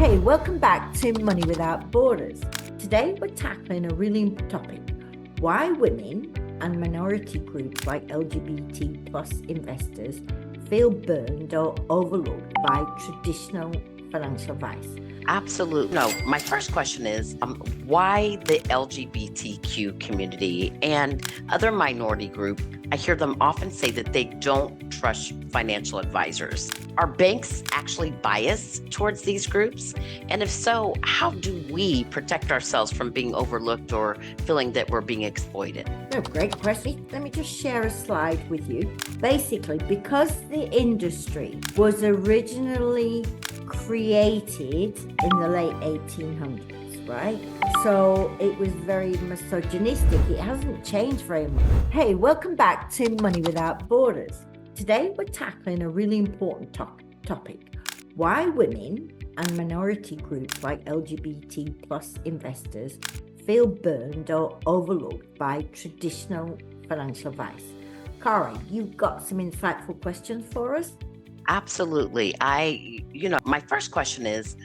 Hey, welcome back to Money Without Borders. Today we're tackling a really important topic: why women and minority groups like LGBT plus investors feel burned or overlooked by traditional financial advice. Absolutely. No, my first question is why the LGBTQ community and other minority group, I hear them often say that they don't trust financial advisors. Are banks actually biased towards these groups? And if so, how do we protect ourselves from being overlooked or feeling that we're being exploited? Oh, great question. Let me just share a slide with you. Basically, because the industry was originally created in the late 1800s, right? So it was very misogynistic. It hasn't changed very much. Hey, welcome back to Money Without Borders. Today we're tackling a really important topic: why women and minority groups like LGBT plus investors feel burned or overlooked by traditional financial advice. Kari, you've got some insightful questions for us? Absolutely. My first question is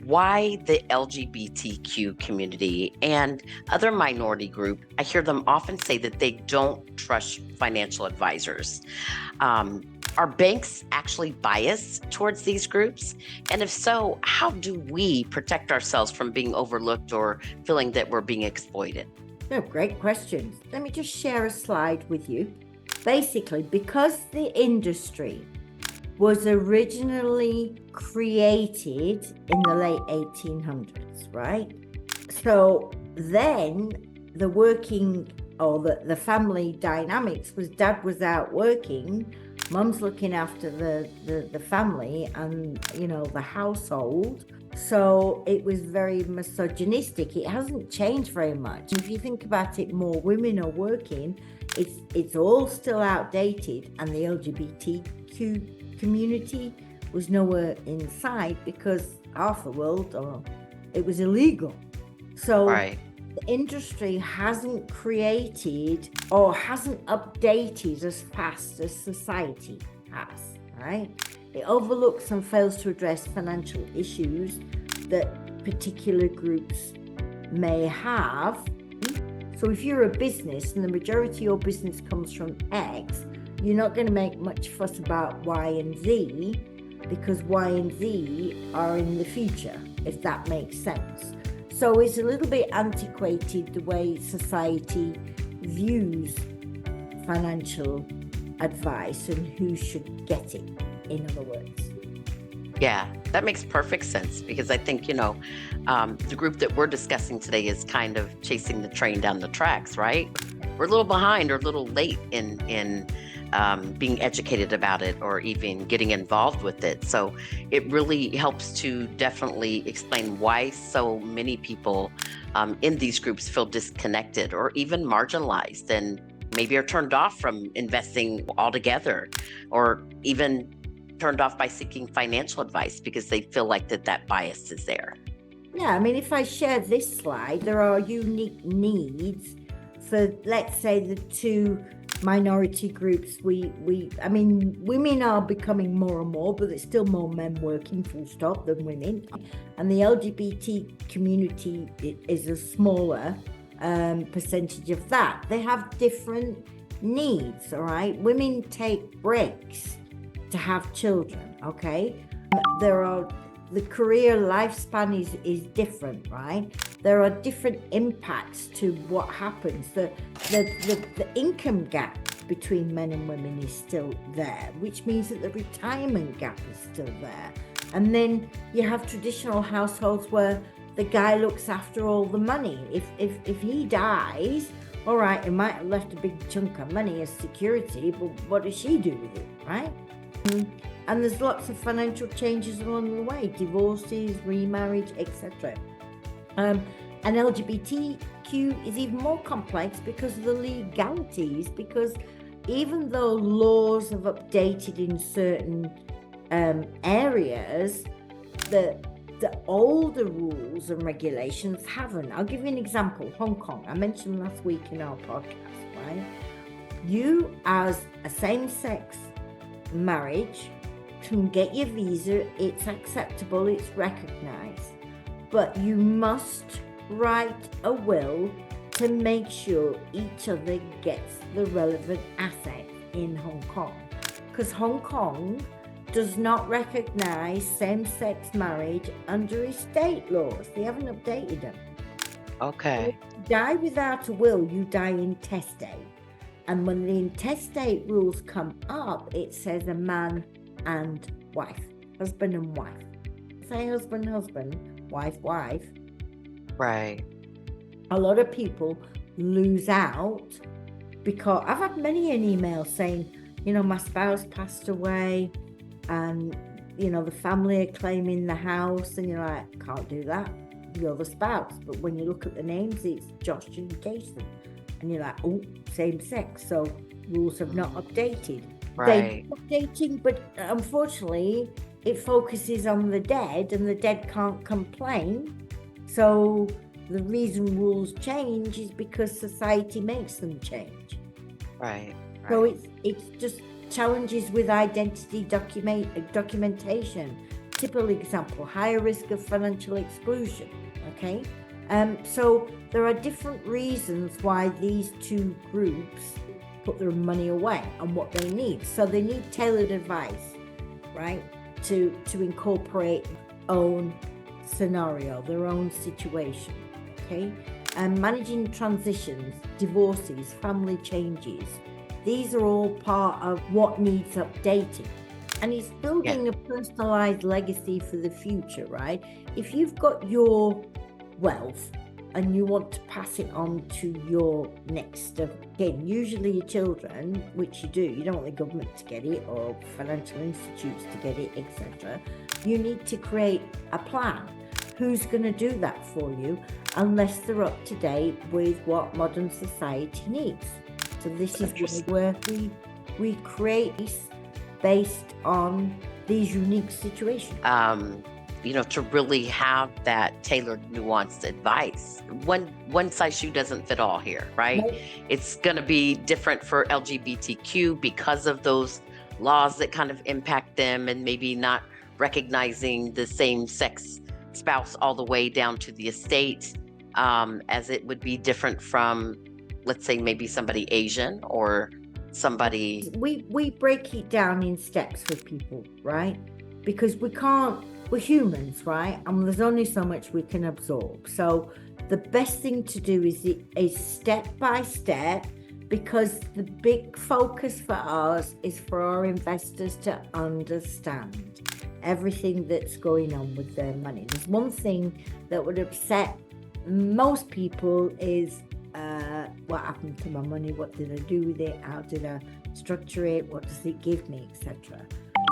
why the LGBTQ community and other minority group, I hear them often say that they don't trust financial advisors. Are banks actually biased towards these groups? And if so, how do we protect ourselves from being overlooked or feeling that we're being exploited? Oh, great questions. Let me just share a slide with you. Basically, because the industry was originally created in the late 1800s, right? So then the working or the family dynamics was dad was out working, mum's looking after the family and, the household. So it was very misogynistic. It hasn't changed very much. If you think about it, more women are working. It's all still outdated, and the LGBTQ community was nowhere in sight because half the world, it was illegal. So Right. the industry hasn't created or hasn't updated as fast as society has, right? It overlooks and fails to address financial issues that particular groups may have. So if you're a business and the majority of your business comes from X, you're not going to make much fuss about Y and Z because Y and Z are in the future, if that makes sense. So it's a little bit antiquated the way society views financial advice and who should get it, in other words. Yeah, that makes perfect sense because I think, the group that we're discussing today is kind of chasing the train down the tracks, right? We're a little behind or a little late in being educated about it or even getting involved with it. So it really helps to definitely explain why so many people in these groups feel disconnected or even marginalized and maybe are turned off from investing altogether or even turned off by seeking financial advice because they feel like that bias is there. Yeah, I mean, if I share this slide, there are unique needs for, let's say, the two minority groups. Women are becoming more and more, but there's still more men working, full stop, than women. And the LGBT community is a smaller percentage of that. They have different needs, all right? Women take breaks to have children, okay? The career lifespan is different, right? There are different impacts to what happens. The income gap between men and women is still there, which means that the retirement gap is still there. And then you have traditional households where the guy looks after all the money. If he dies, all right, he might have left a big chunk of money as security, but what does she do with it, right? And there's lots of financial changes along the way, divorces, remarriage, etc. And LGBTQ is even more complex because of the legalities, because even though laws have updated in certain areas, the older rules and regulations haven't. I'll give you an example. Hong Kong, I mentioned last week in our podcast, right? You, as a same-sex marriage can get your visa, it's acceptable, it's recognized, but you must write a will to make sure each other gets the relevant assets in Hong Kong. Because Hong Kong does not recognize same-sex marriage under estate laws. They haven't updated them. Okay. If you die without a will, you die intestate. And when the intestate rules come up, it says a man and wife, husband and wife. Say husband, husband, wife, wife. Right. A lot of people lose out because I've had many an email saying, my spouse passed away and, the family are claiming the house, and you're like, can't do that. You're the spouse. But when you look at the names, it's Josh and Jason. And you're like, oh, same sex. So rules have not updated. Right. They're updating, but unfortunately, it focuses on the dead, and the dead can't complain. So the reason rules change is because society makes them change. Right. So it's just challenges with identity documentation. Typical example, higher risk of financial exclusion. Okay. So there are different reasons why these two groups put their money away and what they need. So they need tailored advice, right? To incorporate own scenario, their own situation. Okay. And managing transitions, divorces, family changes. These are all part of what needs updating. And it's building a personalized legacy for the future, right? If you've got your wealth and you want to pass it on to your next of kin, usually your children, which you don't want the government to get it or financial institutes to get it, etc. You need to create a plan. Who's going to do that for you unless they're up to date with what modern society needs? So this is where we create based on these unique situations. To really have that tailored, nuanced advice. One size shoe doesn't fit all here, right? Nope. It's going to be different for LGBTQ because of those laws that kind of impact them, and maybe not recognizing the same sex spouse all the way down to the estate, as it would be different from, let's say, maybe somebody Asian or somebody. We break it down in steps with people, right? Because we're humans, right? And there's only so much we can absorb. So the best thing to do is step by step, because the big focus for us is for our investors to understand everything that's going on with their money. There's one thing that would upset most people is what happened to my money? What did I do with it? How did I structure it? What does it give me, etc.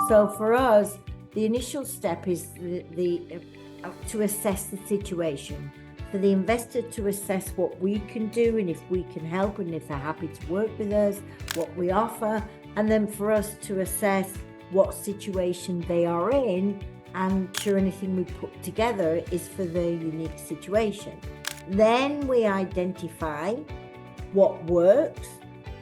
So for us, the initial step is to assess the situation, for the investor to assess what we can do and if we can help and if they're happy to work with us, what we offer, and then for us to assess what situation they are in and sure anything we put together is for their unique situation. Then we identify what works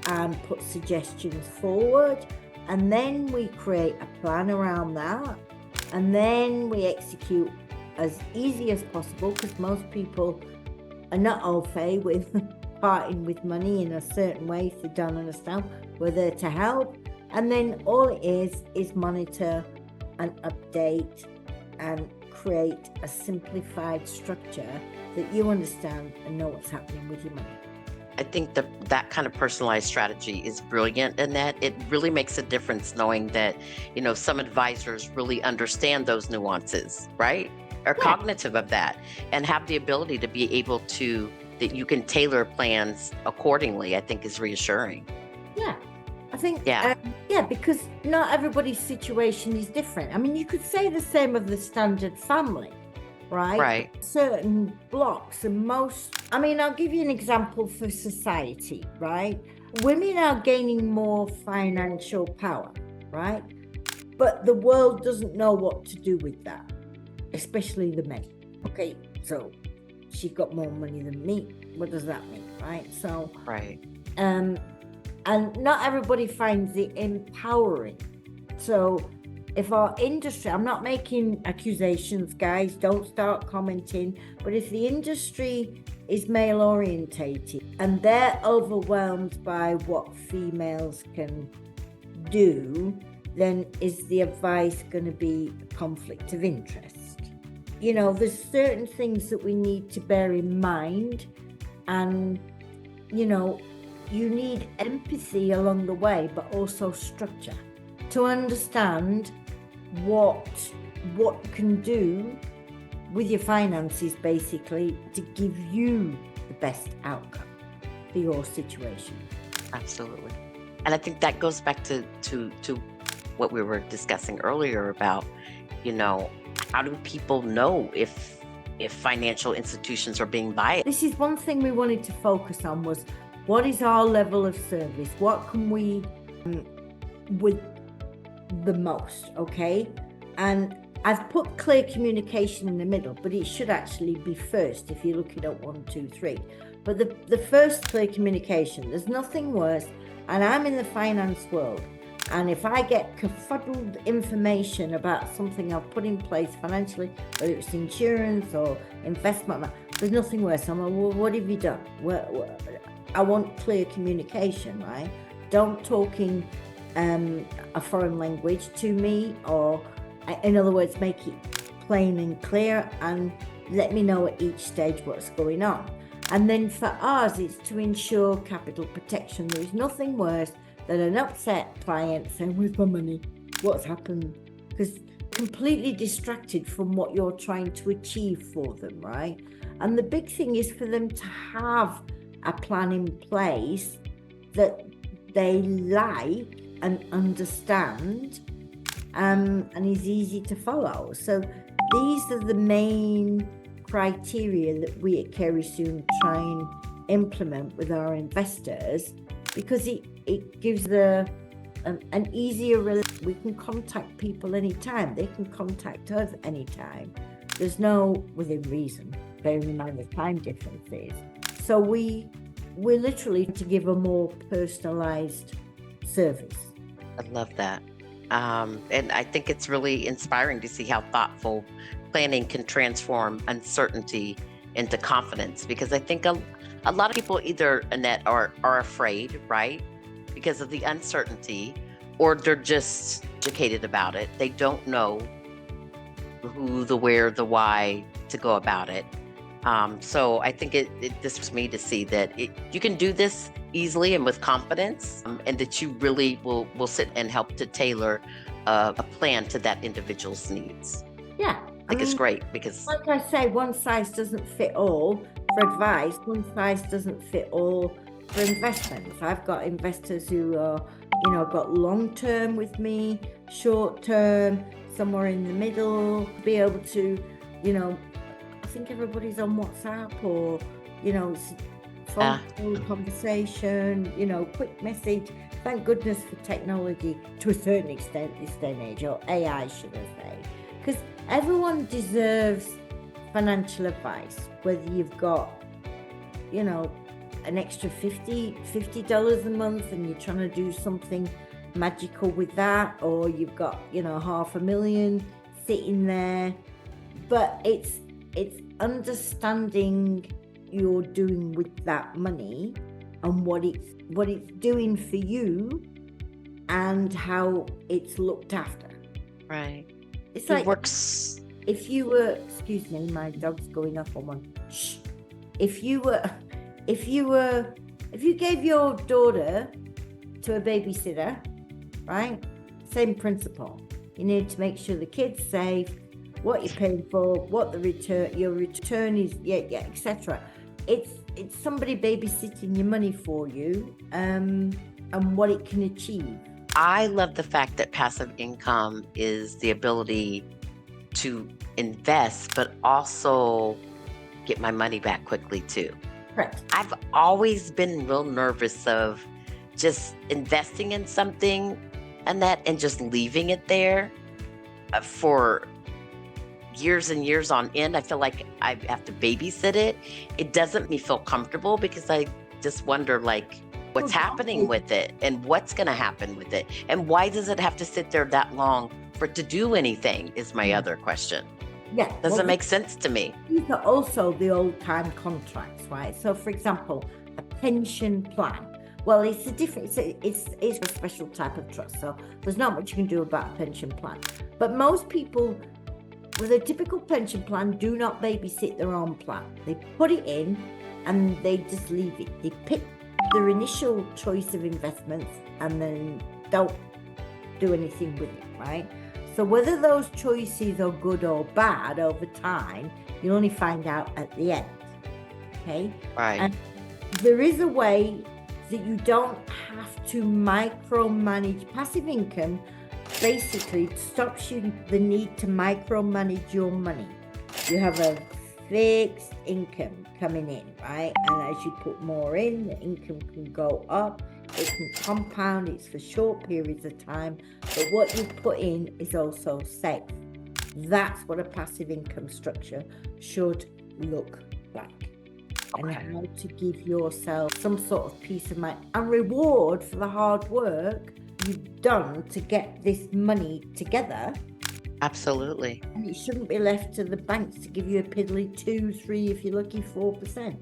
and put suggestions forward, and then we create a plan around that, and then we execute as easy as possible, because most people are not au fait with parting with money in a certain way if they don't understand. We're there to help, and then all it is monitor and update and create a simplified structure that you understand and know what's happening with your money. I think that kind of personalized strategy is brilliant, and that it really makes a difference knowing that, some advisors really understand those nuances, right? Are cognitive of that and have the ability to be able to, that you can tailor plans accordingly, I think is reassuring. Yeah. I think, because not everybody's situation is different. I mean, you could say the same of the standard family, right? Right. Certain blocks and I'll give you an example for society, right? Women are gaining more financial power, right? But the world doesn't know what to do with that, especially the men. Okay, so she got more money than me. What does that mean, right? So, right. And not everybody finds it empowering. So if our industry, I'm not making accusations, guys, don't start commenting, but if the industry is male orientated and they're overwhelmed by what females can do, then is the advice going to be a conflict of interest? You know, there's certain things that we need to bear in mind, and, you know, you need empathy along the way, but also structure to understand what you can do with your finances, basically, to give you the best outcome for your situation. Absolutely. And I think that goes back to what we were discussing earlier about, you know, how do people know if financial institutions are being biased? This is one thing we wanted to focus on, was what is our level of service? What can we with the most, okay? And I've put clear communication in the middle, but it should actually be first if you're looking at 1, 2, 3. But the first, clear communication. There's nothing worse, and I'm in the finance world, and if I get kerfuddled information about something I've put in place financially, whether it's insurance or investment, there's nothing worse. I'm like, well, what have you done? I want clear communication, right? Don't talking a foreign language to me, or in other words, make it plain and clear, and let me know at each stage what's going on. And then for us, it's to ensure capital protection. There's nothing worse than an upset client saying, where's my money? What's happened? Because completely distracted from what you're trying to achieve for them, right? And the big thing is for them to have a plan in place that they like and understand, and is easy to follow. So these are the main criteria that we at Carey Soon try and implement with our investors, because it gives an easier, we can contact people anytime, they can contact us anytime. There's no, within reason, bearing in mind the time differences. So we're literally to give a more personalized service. I love that. And I think it's really inspiring to see how thoughtful planning can transform uncertainty into confidence, because I think a lot of people either, Annette, are afraid, right, because of the uncertainty, or they're just educated about it. They don't know the who, the where, the why to go about it. So I think this was me to see that you can do this easily and with confidence, and that you really will sit and help to tailor a plan to that individual's needs. Yeah. I think it's great, because, like I say, one size doesn't fit all for advice. One size doesn't fit all for investments. I've got investors who are, you know, got long term with me, short term, somewhere in the middle, be able to, you know, I think everybody's on WhatsApp, or, you know, phone call, conversation, you know, quick message. Thank goodness for technology to a certain extent this day and age, or AI, should I say. Because everyone deserves financial advice, whether you've got, you know, an extra $50 a month and you're trying to do something magical with that, or you've got, you know, $500,000 sitting there. But it's understanding you're doing with that money, and what it's doing for you, and how it's looked after. Right. It's like, it works. If you were, excuse me, my dog's going off on one. Shh. If you gave your daughter to a babysitter, right? Same principle. You need to make sure the kid's safe, what you're paying for, what your return is, etc. It's somebody babysitting your money for you, and what it can achieve. I love the fact that passive income is the ability to invest, but also get my money back quickly too. Correct. I've always been real nervous of just investing in something, Annette, and just leaving it there for years and years on end. I feel like I have to babysit it. It doesn't make me feel comfortable, because I just wonder, like, what's happening with it, and what's going to happen with it, and why does it have to sit there that long for it to do anything is my other question. Yeah. Doesn't make sense to me. These are also the old time contracts, right? So for example, a pension plan. Well, it's a different, it's a special type of trust. So there's not much you can do about a pension plan. But most people with a typical pension plan do not babysit their own plan. They put it in and they just leave it. They pick their initial choice of investments and then don't do anything with it, right? So whether those choices are good or bad over time, you'll only find out at the end, okay? Right. And there is a way that you don't have to micromanage. Passive income basically stops you the need to micromanage your money. You have a fixed income coming in, right? And as you put more in, the income can go up, it can compound, it's for short periods of time, but what you put in is also safe. That's what a passive income structure should look like. Okay. And how to give yourself some sort of peace of mind and reward for the hard work you've done to get this money together. Absolutely. And it shouldn't be left to the banks to give you a piddly 2, 3, if you're lucky, 4%.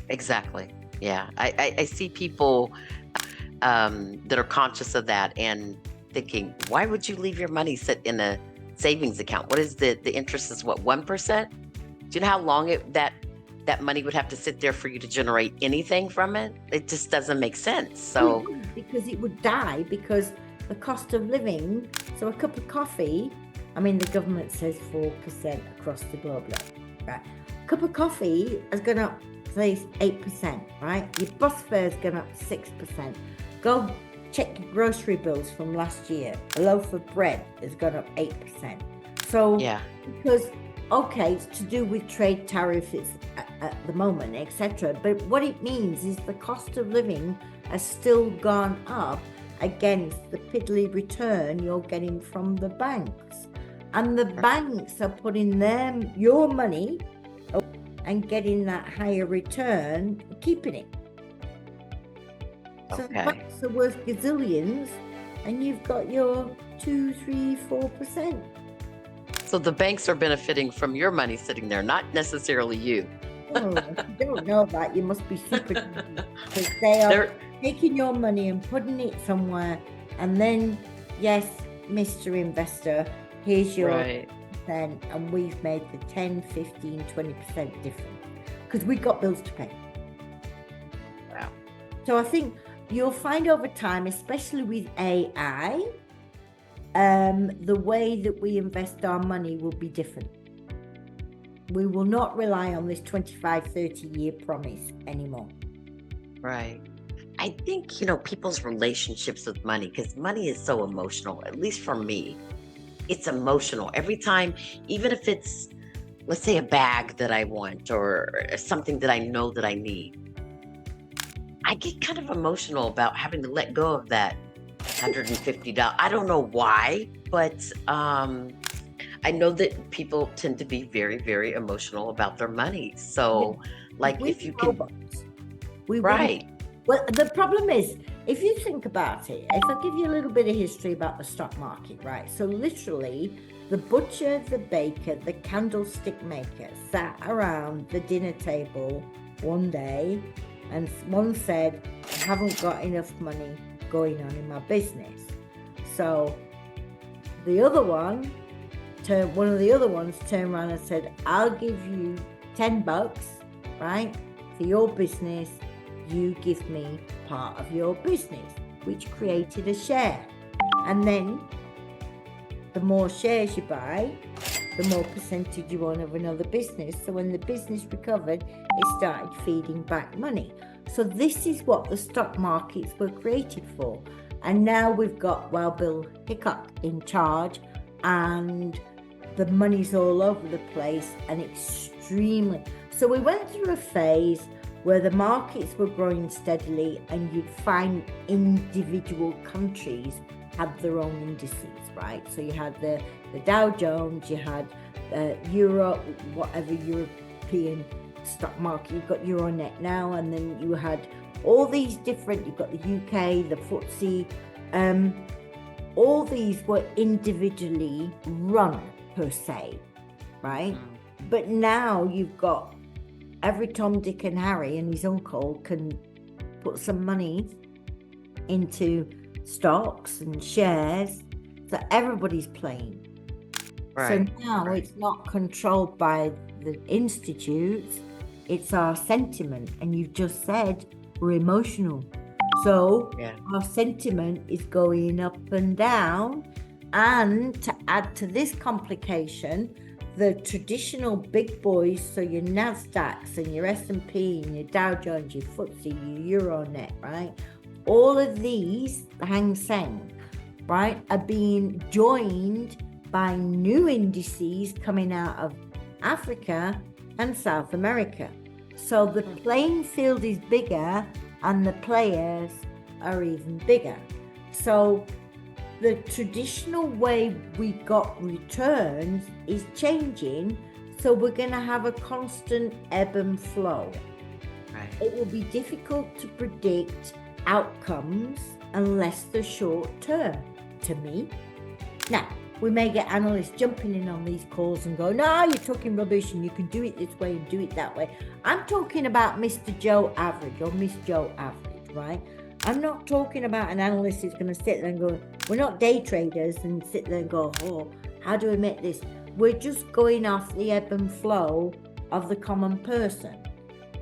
Exactly. Yeah. I see people that are conscious of that and thinking, why would you leave your money sit in a savings account? What is the interest is what, 1%? Do you know how long that money would have to sit there for you to generate anything from it? It just doesn't make sense. So because it would die, because the cost of living, so a cup of coffee, I mean, the government says 4% across the globe, right? A cup of coffee has gone up, say, 8%, right? Your bus fare's gone up 6%. Go check your grocery bills from last year. A loaf of bread has gone up 8%. So, yeah, because, okay, it's to do with trade tariffs at the moment, etc. But what it means is the cost of living has still gone up against the piddly return you're getting from the banks. And the banks are putting your money and getting that higher return, keeping it. So the banks are worth gazillions, and you've got your 2, 3, 4%. So the banks are benefiting from your money sitting there, not necessarily you. Oh, if you don't know that, you must be super, because they are taking your money and putting it somewhere, and then, yes, Mr. Investor, here's your percent, and we've made the 10, 15, 20% difference because we've got bills to pay. Wow. So I think you'll find over time, especially with AI, the way that we invest our money will be different. We will not rely on this 25, 30-year promise anymore. Right. I think, people's relationships with money, because money is so emotional, at least for me, it's emotional. Every time, even if it's, let's say, a bag that I want or something that I know that I need, I get kind of emotional about having to let go of that $150. I don't know why, but I know that people tend to be very, very emotional about their money. So, if you can, right. Well, the problem is, if you think about it, if I give you a little bit of history about the stock market, right? So literally, the butcher, the baker, the candlestick maker sat around the dinner table one day, and one said, I haven't got enough money going on in my business. So the other one, one of the other ones turned around and said, I'll give you $10, right, for your business. You give me part of your business, which created a share. And then the more shares you buy, the more percentage you own of another business. So when the business recovered, it started feeding back money. So this is what the stock markets were created for. And now we've got, Bill Hickok in charge, and the money's all over the place and extremely. So we went through a phase where the markets were growing steadily, and you'd find individual countries had their own indices, right? So you had the Dow Jones, you had Europe, whatever European stock market, you've got Euronet now, and then you had all these different, you've got the UK, the FTSE, all these were individually run per se, right? But now you've got every Tom, Dick and Harry and his uncle can put some money into stocks and shares, so everybody's playing. Right. So now it's not controlled by the institutes, it's our sentiment. And you've just said we're emotional. So our sentiment is going up and down. And to add to this complication, the traditional big boys, so your NASDAQs and your S&P and your Dow Jones, your FTSE, your Euronet, right? All of these, Hang Seng, right, are being joined by new indices coming out of Africa and South America. So the playing field is bigger and the players are even bigger. So the traditional way we got returns is changing. So we're going to have a constant ebb and flow. Right. It will be difficult to predict outcomes unless they're short term, to me. Now, we may get analysts jumping in on these calls and go, no, you're talking rubbish and you can do it this way and do it that way. I'm talking about Mr. Joe Average or Miss Joe Average, right? I'm not talking about an analyst who's going to sit there and go, we're not day traders and sit there and go, oh, how do we make this? We're just going off the ebb and flow of the common person.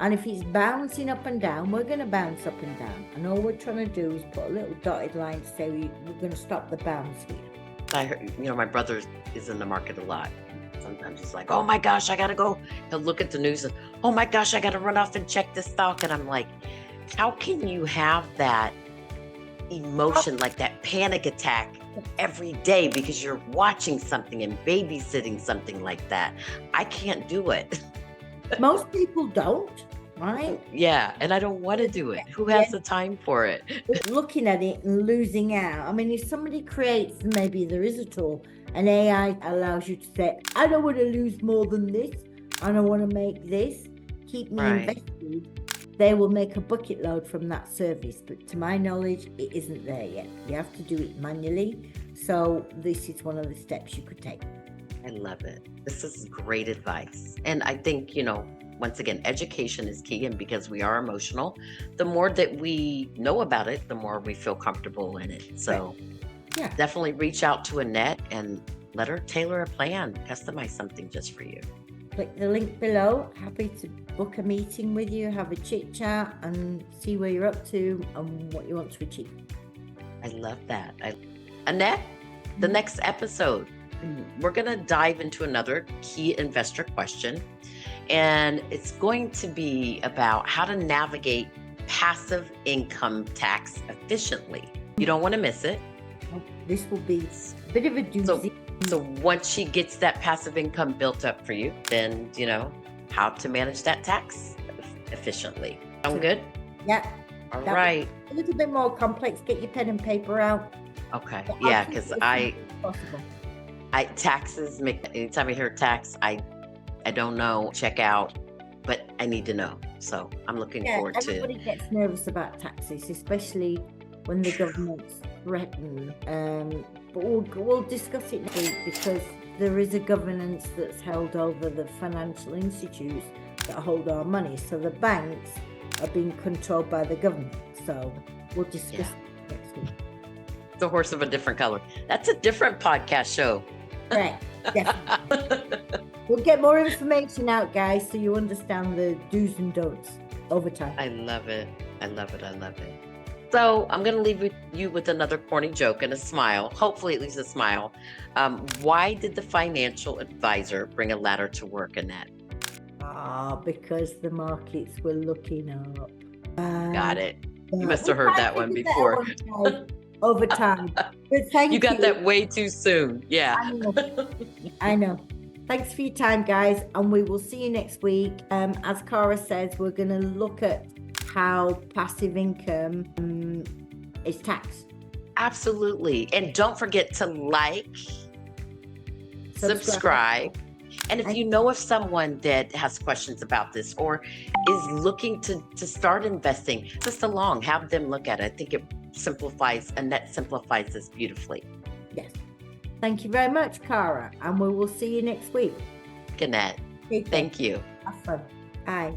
And if it's bouncing up and down, we're going to bounce up and down. And all we're trying to do is put a little dotted line to say we're going to stop the bounce here. I heard, my brother is in the market a lot. Sometimes he's like, oh my gosh, I got to go. He'll look at the news and, oh my gosh, I got to run off and check this stock. And I'm like, how can you have that emotion, like that panic attack every day because you're watching something and babysitting something like that? I can't do it. Most people don't, right? Yeah, and I don't want to do it. Who has the time for it? Looking at it and losing out. I mean, if somebody creates, maybe there is a tool, and AI allows you to say, I don't want to lose more than this. I don't want to make this. Keep me invested. They will make a bucket load from that service. But to my knowledge, it isn't there yet. You have to do it manually. So this is one of the steps you could take. I love it. This is great advice. And I think, once again, education is key. And because we are emotional, the more that we know about it, the more we feel comfortable in it. So definitely reach out to Annette and let her tailor a plan, customize something just for you. Click the link below. Happy to book a meeting with you, have a chit chat and see where you're up to and what you want to achieve. I love that. Annette, the next episode, we're going to dive into another key investor question, and it's going to be about how to navigate passive income tax efficiently. You don't want to miss it. This will be a bit of a doozy. So once she gets that passive income built up for you, then, how to manage that tax efficiently. Sound good? Yeah. All right. A little bit more complex. Get your pen and paper out. Okay. Yeah, because taxes make, anytime I hear tax, I don't know, check out, but I need to know. So I'm looking forward to it. Everybody gets nervous about taxes, especially when the government's threatened. But we'll discuss it next week because there is a governance that's held over the financial institutes that hold our money. So the banks are being controlled by the government. So we'll discuss it next week. The horse of a different color. That's a different podcast show. Right, definitely. We'll get more information out, guys, so you understand the do's and don'ts over time. I love it. I love it. I love it. So I'm going to leave you with another corny joke and a smile, hopefully at least a smile. Why did the financial advisor bring a ladder to work, Annette? Because the markets were looking up. Got it. You must have heard that one before. Over time. But thank you. You got that way too soon. Yeah. I know. Thanks for your time, guys. And we will see you next week. As Cara says, we're going to look at how passive income is taxed. Absolutely. And don't forget to like, subscribe. And if you know of someone that has questions about this or is looking to start investing, just have them look at it. I think it Annette simplifies this beautifully. Yes. Thank you very much, Cara, and we will see you next week. Annette, Take care. thank you. Have fun. Bye.